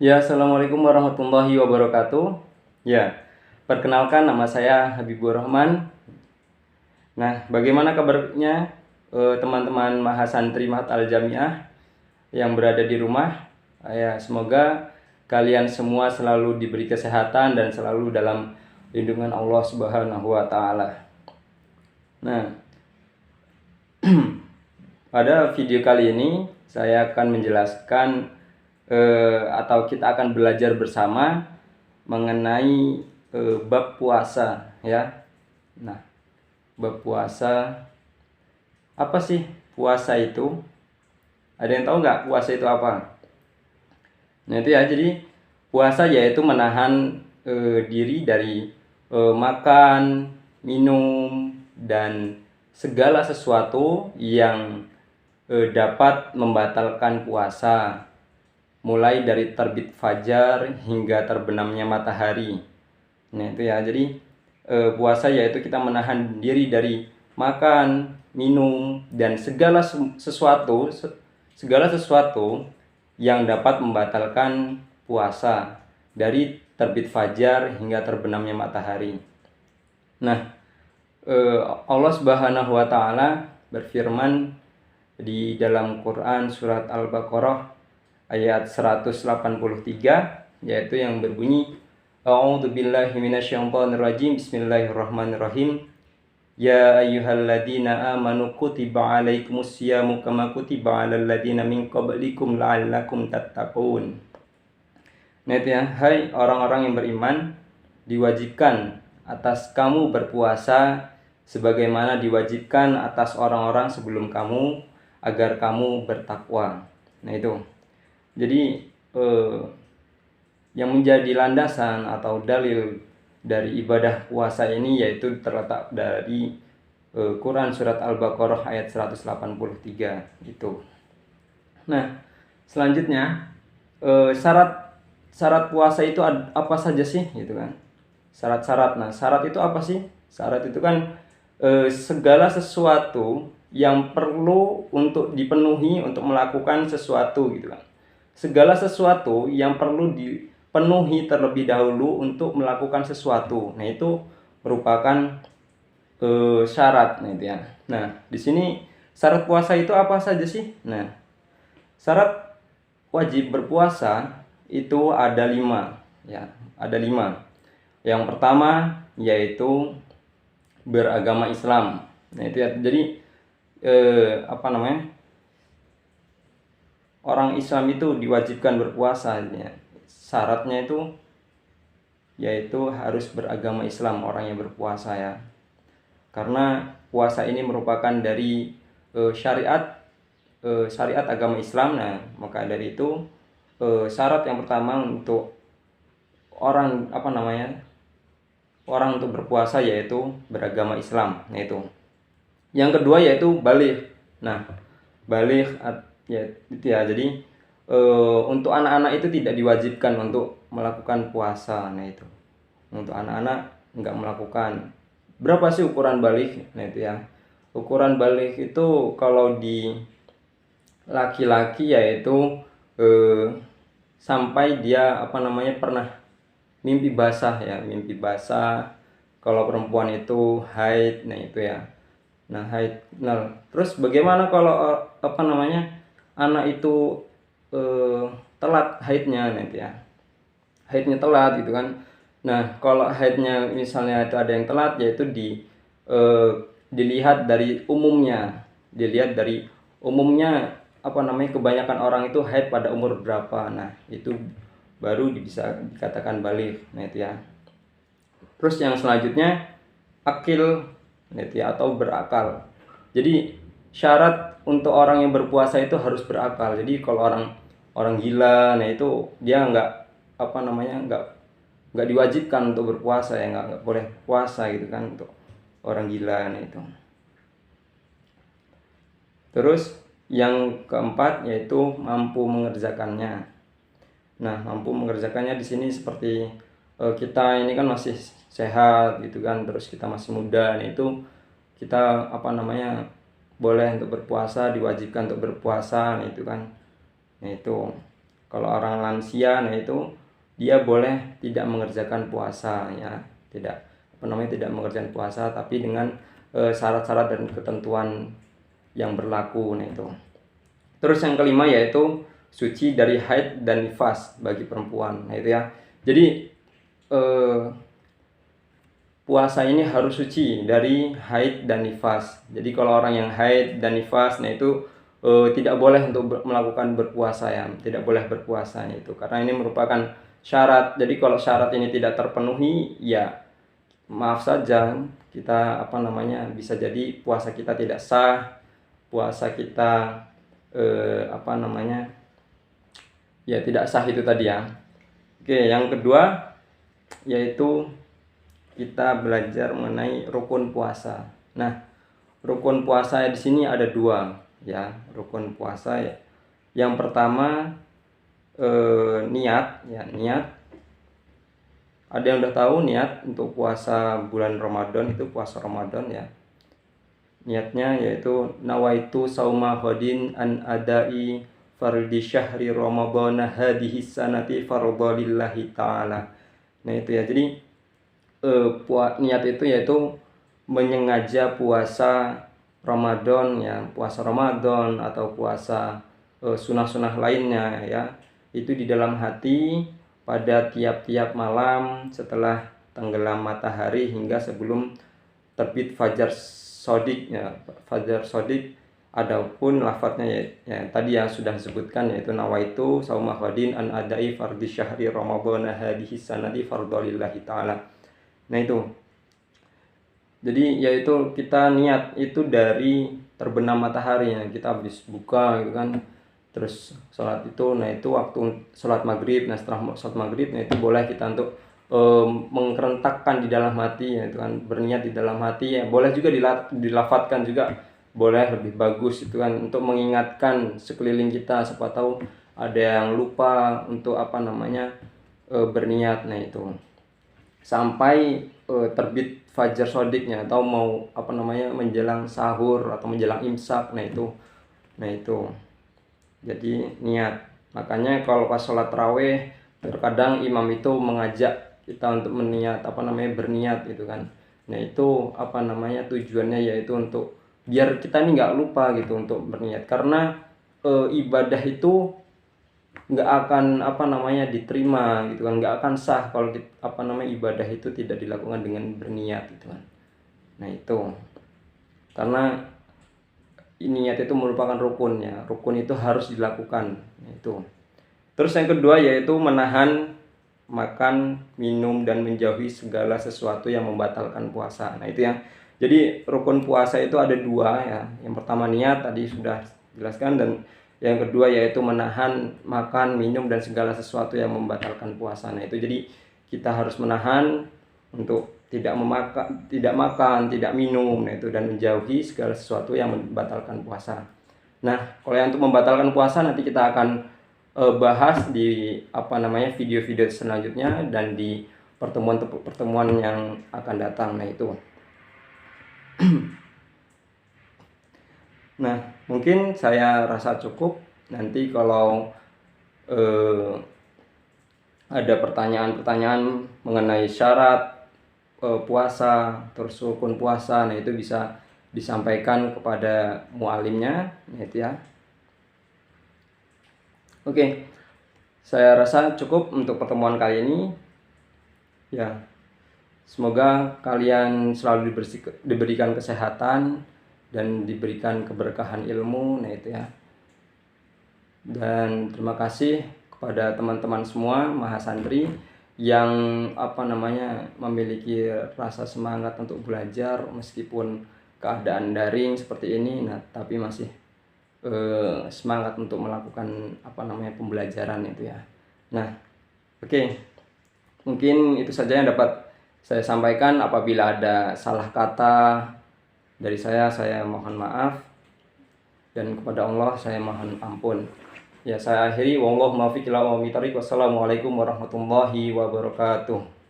Ya, Assalamualaikum warahmatullahi wabarakatuh. Ya, perkenalkan nama saya Habibur Rahman. Nah, bagaimana kabarnya teman-teman Mahasantri Mahat Al Jamiah yang berada di rumah? Ya, semoga kalian semua selalu diberi kesehatan dan selalu dalam lindungan Allah Subhanahu wa taala. Nah, pada video kali ini saya akan menjelaskan atau kita akan belajar bersama mengenai bab puasa ya. Nah, bab puasa, apa sih puasa itu? Ada yang tahu nggak puasa itu apa? Nah itu ya, jadi puasa yaitu menahan diri dari makan, minum, dan segala sesuatu yang dapat membatalkan puasa, mulai dari terbit fajar hingga terbenamnya matahari. Nah itu ya, jadi puasa yaitu kita menahan diri dari makan, minum, dan segala sesuatu yang dapat membatalkan puasa dari terbit fajar hingga terbenamnya matahari. Nah, Allah Subhanahu wa taala berfirman di dalam Quran surat Al-Baqarah ayat 183, yaitu yang berbunyi, A'udzubillahi minasyaitonirrajim, Bismillahirrahmanirrahim. Ya ayyuhalladzina amanu kutiba alaikumusyamu kama kutiba alal ladzina min qablikum la'allakum tattaqun. Nah itu ya, hai orang-orang yang beriman, diwajibkan atas kamu berpuasa sebagaimana diwajibkan atas orang-orang sebelum kamu agar kamu bertakwa. Nah itu. Jadi yang menjadi landasan atau dalil dari ibadah puasa ini yaitu terletak dari Quran surat Al-Baqarah ayat 183 gitu. Nah, selanjutnya syarat puasa itu apa saja sih gitu kan? Syarat-syarat. Nah, syarat itu apa sih? Syarat itu kan segala sesuatu yang perlu untuk dipenuhi untuk melakukan sesuatu gitu kan. Segala sesuatu yang perlu dipenuhi terlebih dahulu untuk melakukan sesuatu. Nah, itu merupakan syarat. Nah, itu ya. Nah, di sini syarat puasa itu apa saja sih? Nah, syarat wajib berpuasa itu ada 5 ya, ada 5. Yang pertama yaitu beragama Islam. Nah, itu ya. Jadi orang Islam itu diwajibkan berpuasa ya. Syaratnya itu yaitu harus beragama Islam orang yang berpuasa ya. Karena puasa ini merupakan dari syariat agama Islam. Nah, maka dari itu syarat yang pertama untuk orang untuk berpuasa yaitu beragama Islam. Nah, itu. Yang kedua yaitu baligh. Nah, baligh ya itu ya. Jadi untuk anak-anak itu tidak diwajibkan untuk melakukan puasa. Nah, itu. Untuk anak-anak enggak melakukan. Berapa sih ukuran baligh? Nah, itu ya. Ukuran baligh itu kalau di laki-laki yaitu sampai dia pernah mimpi basah ya, mimpi basah. Kalau perempuan itu haid. Nah, itu ya. Nah, haid. Nah, terus bagaimana kalau anak itu telat haidnya nanti ya. Haidnya telat gitu kan. Nah, kalau haidnya misalnya itu ada yang telat yaitu dilihat dari umumnya. Dilihat dari umumnya kebanyakan orang itu haid pada umur berapa. Nah, itu baru bisa dikatakan baligh. Nah, itu ya. Terus yang selanjutnya akil ya, atau berakal. Jadi syarat untuk orang yang berpuasa itu harus berakal. Jadi kalau orang gila, nah itu dia nggak diwajibkan untuk berpuasa ya, nggak boleh puasa gitu kan untuk orang gila. Nah itu. Terus yang keempat yaitu mampu mengerjakannya. Nah, mampu mengerjakannya di sini seperti kita ini kan masih sehat gitu kan, terus kita masih muda. Nah, itu kita boleh untuk berpuasa, diwajibkan untuk berpuasa. Nah, itu kan. Nah, itu. Kalau orang lansia, nah itu dia boleh tidak mengerjakan puasa ya, tidak tidak mengerjakan puasa, tapi dengan syarat-syarat dan ketentuan yang berlaku. Nah itu. Terus yang kelima yaitu suci dari haid dan nifas bagi perempuan. Nah itu ya. Jadi puasa ini harus suci dari haid dan nifas. Jadi kalau orang yang haid dan nifas, nah itu tidak boleh untuk melakukan berpuasa ya, tidak boleh berpuasa itu, karena ini merupakan syarat. Jadi kalau syarat ini tidak terpenuhi, ya maaf saja, kita bisa jadi puasa kita tidak sah, puasa kita ya tidak sah itu tadi ya. Oke, yang kedua yaitu kita belajar mengenai rukun puasa. Nah, rukun puasa di sini ada dua ya, rukun puasa ya. Yang pertama niat ya, niat. Ada yang udah tahu niat untuk puasa bulan Ramadan itu, puasa Ramadan ya. Niatnya yaitu nawaitu sauma ghadin an adai fardhi syahri Ramadan hadhihi sanati fardhalillahi ta'ala. Nah itu ya, jadi niat itu yaitu menyengaja puasa Ramadan ya, puasa Ramadan atau puasa sunah-sunah lainnya ya, itu di dalam hati pada tiap-tiap malam setelah tenggelam matahari hingga sebelum terbit fajar sodik ya, fajar sodik. Adapun lafadznya ya tadi yang sudah disebutkan, yaitu nawaitu sauma ghadin an adai fardhi syahri Ramadan hadhihi sanati fardhalillahi ta'ala. Nah itu. Jadi yaitu kita niat itu dari terbenam matahari ya, kita habis buka gitu kan, terus sholat itu, nah itu waktu sholat maghrib. Nah setelah sholat maghrib, nah itu boleh kita untuk mengkerentakkan di dalam hati ya, itu kan, berniat di dalam hati ya, boleh juga dilafatkan juga, boleh, lebih bagus itu kan, untuk mengingatkan sekeliling kita, siapa tahu ada yang lupa untuk berniat. Nah itu sampai terbit fajar shodiknya, atau mau menjelang sahur atau menjelang imsak. Nah itu jadi niat. Makanya kalau pas sholat tarawih terkadang imam itu mengajak kita untuk berniat gitu kan. Nah itu tujuannya yaitu untuk biar kita ini nggak lupa gitu untuk berniat, karena ibadah itu nggak akan diterima gitu kan, nggak akan sah kalau ibadah itu tidak dilakukan dengan berniat gitu kan. Nah itu karena niat itu merupakan rukun ya, rukun itu harus dilakukan. Nah, itu. Terus yang kedua yaitu menahan makan, minum, dan menjauhi segala sesuatu yang membatalkan puasa. Nah itu yang jadi rukun puasa itu ada dua ya. Yang pertama niat, tadi sudah jelaskan, dan yang kedua yaitu menahan makan, minum, dan segala sesuatu yang membatalkan puasa. Nah itu jadi kita harus menahan untuk tidak makan, tidak minum, nah itu, dan menjauhi segala sesuatu yang membatalkan puasa. Nah kalau yang untuk membatalkan puasa nanti kita akan bahas di video-video selanjutnya dan di pertemuan yang akan datang. Nah itu. Nah mungkin saya rasa cukup. Nanti kalau ada pertanyaan-pertanyaan mengenai syarat puasa, terus rukun puasa, nah itu bisa disampaikan kepada mualimnya, gitu ya. Oke, saya rasa cukup untuk pertemuan kali ini. Ya, semoga kalian selalu diberikan kesehatan dan diberikan keberkahan ilmu. Nah itu ya. Dan terima kasih kepada teman-teman semua mahasantri yang memiliki rasa semangat untuk belajar meskipun keadaan daring seperti ini. Nah, tapi masih semangat untuk melakukan pembelajaran itu ya. Nah, oke. Mungkin itu saja yang dapat saya sampaikan. Apabila ada salah kata dari saya mohon maaf, dan kepada Allah saya mohon ampun. Ya, saya akhiri. Wallahu muwaffiq ila aqwamit thoriq. Wassalamualaikum warahmatullahi wabarakatuh.